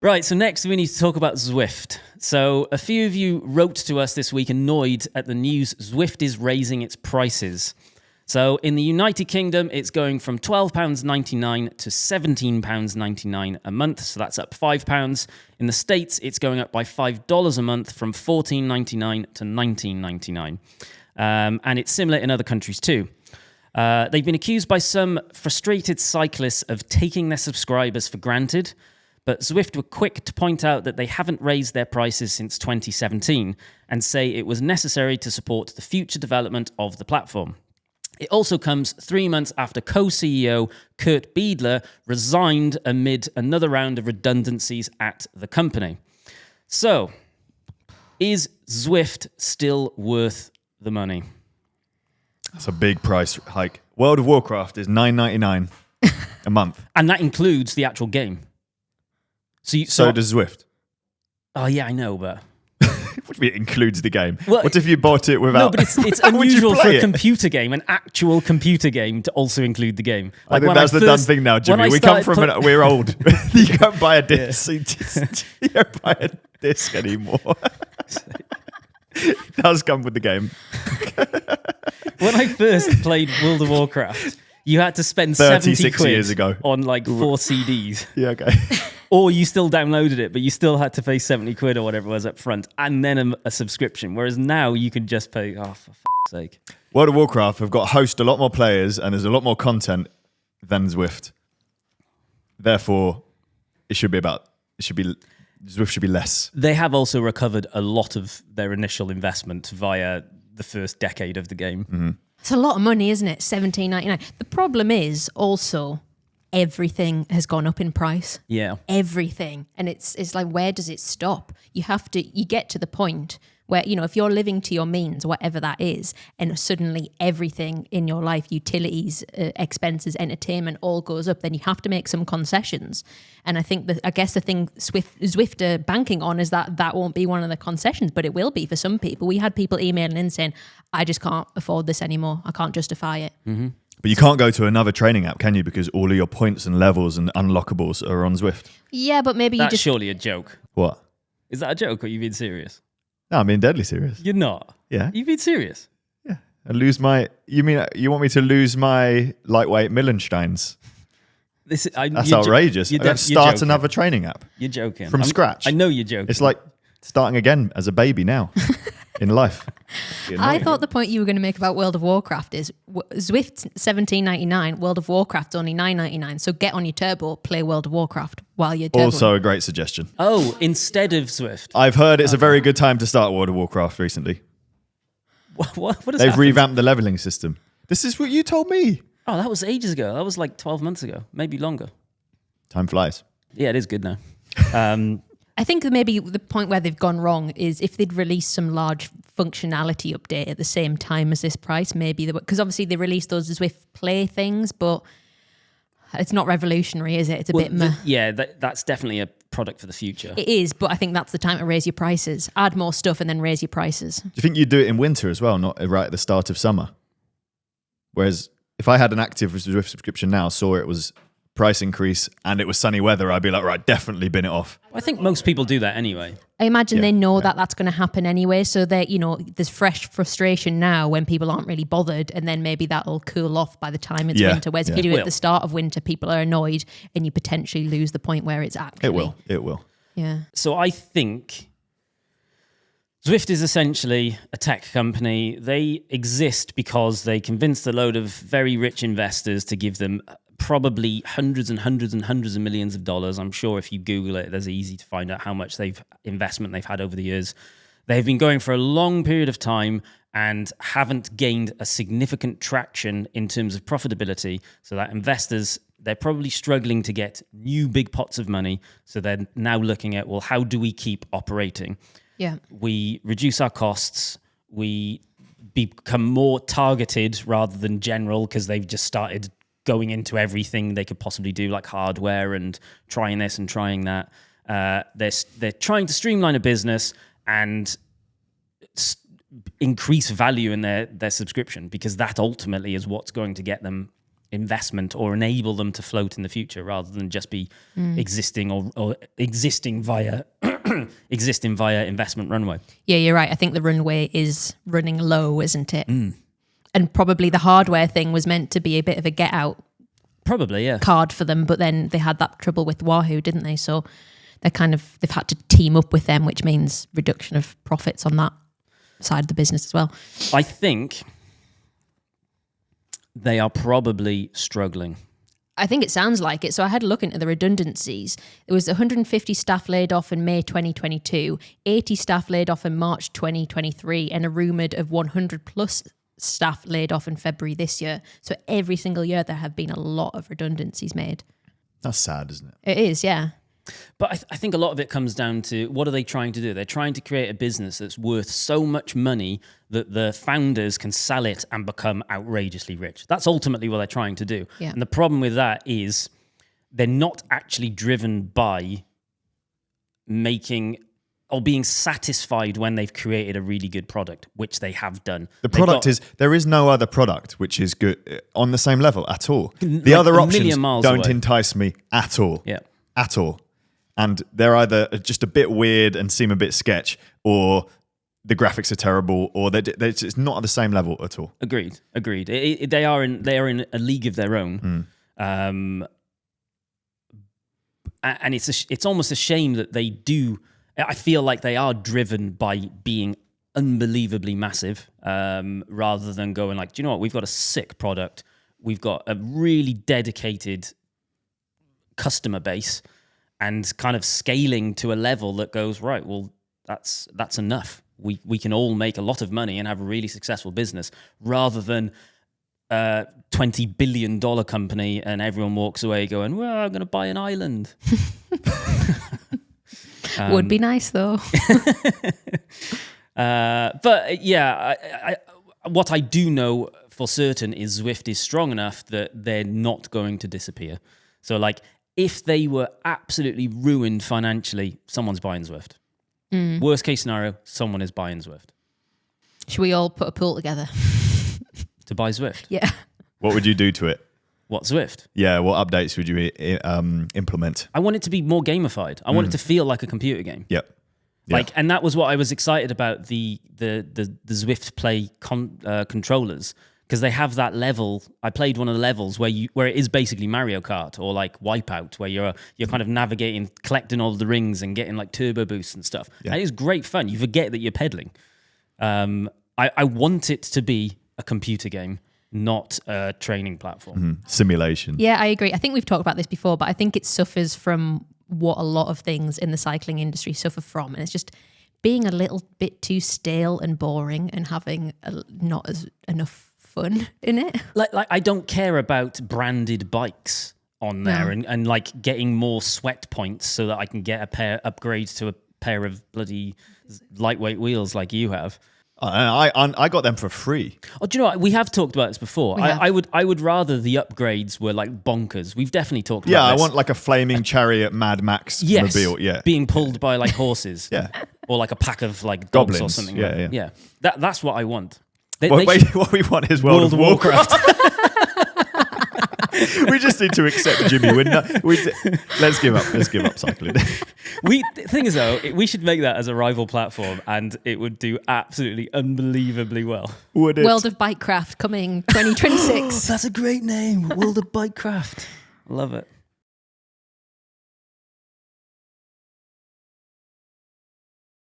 Right, so next we need to talk about Zwift. So a few of you wrote to us this week annoyed at the news Zwift is raising its prices. So in the United Kingdom, it's going from £12.99 to £17.99 a month. So that's up £5. In the States, it's going up by $5 a month from $14.99 to $19.99. And it's similar in other countries too. They've been accused by some frustrated cyclists of taking their subscribers for granted. But Zwift were quick to point out that they haven't raised their prices since 2017 and say it was necessary to support the future development of the platform. It also comes 3 months after co-CEO Kurt Biedler resigned amid another round of redundancies at the company. So, is Zwift still worth the money? That's a big price hike. World of Warcraft is $9.99 a month. And that includes the actual game. So does Zwift. Oh, yeah, I know, but... What do you mean it includes the game? Well, what if you bought it without... No, but it's unusual for a computer game, an actual computer game, to also include the game. I think that's the done thing now, Jimmy. We're old. You can't buy a disc. Yeah. You don't buy a disc anymore. It does come with the game. When I first played World of Warcraft, you had to spend 70 quid years ago. on like 4 CDs. Yeah, okay. Or you still downloaded it, but you still had to pay 70 quid or whatever it was up front, and then a subscription. Whereas now you can just pay, for fuck's sake. World of Warcraft have got host a lot more players, and there's a lot more content than Zwift. Therefore, Zwift should be less. They have also recovered a lot of their initial investment via the first decade of the game. Mm-hmm. It's a lot of money, isn't it? $17.99. The problem is also everything has gone up in price. Yeah. Everything. And it's like, where does it stop? You get to the point where, if you're living to your means, whatever that is, and suddenly everything in your life, utilities, expenses, entertainment, all goes up, then you have to make some concessions. And I think I guess the thing Zwift are banking on is that won't be one of the concessions, but it will be for some people. We had people emailing in saying, I just can't afford this anymore. I can't justify it. Mm-hmm. But you can't go to another training app, can you? Because all of your points and levels and unlockables are on Zwift. Yeah, but maybe That's surely a joke. What? Is that a joke or are you being serious? No, I'm being deadly serious. You're not? Yeah. You being serious? Yeah. You mean you want me to lose my lightweight Millensteins? That's outrageous. Start another training app. You're joking. From scratch. I know you're joking. It's like starting again as a baby now in life. I thought the point you were going to make about World of Warcraft is Zwift $17.99, World of Warcraft's only $9.99. So get on your turbo, play World of Warcraft while you're turbo. Also a great suggestion. Oh, instead of Zwift. I've heard it's a very good time to start World of Warcraft recently. What has They've happened? revamped the leveling system. This is what you told me. Oh, that was ages ago. That was like 12 months ago, maybe longer. Time flies. Yeah, it is good now. I think maybe the point where they've gone wrong is if they'd released some large functionality update at the same time as this price, maybe because obviously they released those Zwift Play things, but it's not revolutionary, is it? It's a bit meh. Yeah, that's definitely a product for the future. It is, but I think that's the time to raise your prices. Add more stuff and then raise your prices. Do you think you'd do it in winter as well, not right at the start of summer? Whereas if I had an active Zwift subscription now, saw it was price increase and it was sunny weather, I'd be like, right, definitely bin it off. I think most people do that anyway. I imagine they know that that's going to happen anyway. So that, there's fresh frustration now when people aren't really bothered, and then maybe that'll cool off by the time it's winter. Whereas if you do it at the start of winter, people are annoyed and you potentially lose the point where it's actually. It will. Yeah. So I think Zwift is essentially a tech company. They exist because they convinced a load of very rich investors to give them probably hundreds and hundreds and hundreds of millions of dollars. I'm sure if you Google it, there's easy to find out how much investment they've had over the years. They've been going for a long period of time and haven't gained a significant traction in terms of profitability. So that investors, they're probably struggling to get new big pots of money. So they're now looking at, well, how do we keep operating? Yeah. We reduce our costs. We become more targeted rather than general because they've just started going into everything they could possibly do, like hardware and trying this and trying that. They're trying to streamline a business and increase value in their subscription, because that ultimately is what's going to get them investment or enable them to float in the future rather than just be existing or existing via existing via investment runway. Yeah, you're right. I think the runway is running low, isn't it? And probably the hardware thing was meant to be a bit of a get out Probably, yeah. card for them, but then they had that trouble with Wahoo, didn't they? So they've had to team up with them, which means reduction of profits on that side of the business as well. I think they are probably struggling. I think it sounds like it. So I had a look into the redundancies. There was 150 staff laid off in May 2022, 80 staff laid off in March 2023, and a rumoured of 100 plus staff laid off in February this year. So every single year there have been a lot of redundancies made. That's sad, isn't it? It is, yeah. But I think a lot of it comes down to what are they trying to do? They're trying to create a business that's worth so much money that the founders can sell it and become outrageously rich. That's ultimately what they're trying to do. Yeah. And the problem with that is they're not actually driven by making or being satisfied when they've created a really good product, which they have done. The product there is no other product which is good on the same level at all. The other options don't entice me at all. Yeah. At all. And they're either just a bit weird and seem a bit sketch, or the graphics are terrible, or it's not at the same level at all. Agreed. They are in a league of their own, and it's almost a shame that they do. I feel like they are driven by being unbelievably massive, rather than going like, do you know what? We've got a sick product. We've got a really dedicated customer base. And kind of scaling to a level that goes, right, well, that's enough. We can all make a lot of money and have a really successful business, rather than a $20 billion company and everyone walks away going, well, I'm going to buy an island. Would be nice, though. But yeah, what I do know for certain is Zwift is strong enough that they're not going to disappear. So like, if they were absolutely ruined financially, someone's buying Zwift. Worst case scenario, someone is buying Zwift. Should we all put a pool together? To buy Zwift? Yeah. What would you do to it? What, Zwift? Yeah, what updates would you implement? I want it to be more gamified. I want it to feel like a computer game. Yep. Like, and that was what I was excited about the Zwift Play controllers, because they have that level. I played one of the levels where it is basically Mario Kart or like Wipeout, where you're kind of navigating, collecting all of the rings and getting like turbo boosts and stuff. Yeah. And it is great fun. You forget that you're pedaling. I want it to be a computer game, not a training platform. Simulation. Yeah, I agree. I think we've talked about this before, but I think it suffers from what a lot of things in the cycling industry suffer from, and it's just being a little bit too stale and boring and having not as enough fun in it. Like I don't care about branded bikes on there and like getting more sweat points so that I can get upgrade to a pair of bloody lightweight wheels like you have. I got them for free. Oh, do you know what? We have talked about this before. I would rather the upgrades were like bonkers. We've definitely talked about this. Yeah, I want like a flaming chariot Mad Max mobile. Yeah. Being pulled by like horses. Yeah. Or like a pack of like dogs goblins or something. Yeah. That's what I want. What we want is World of Warcraft. We just need to accept Jimmy. Let's give up cycling. The thing is though, we should make that as a rival platform, and it would do absolutely unbelievably well. Would it? World of Bikecraft coming 2026. That's a great name, World of Bikecraft. Love it.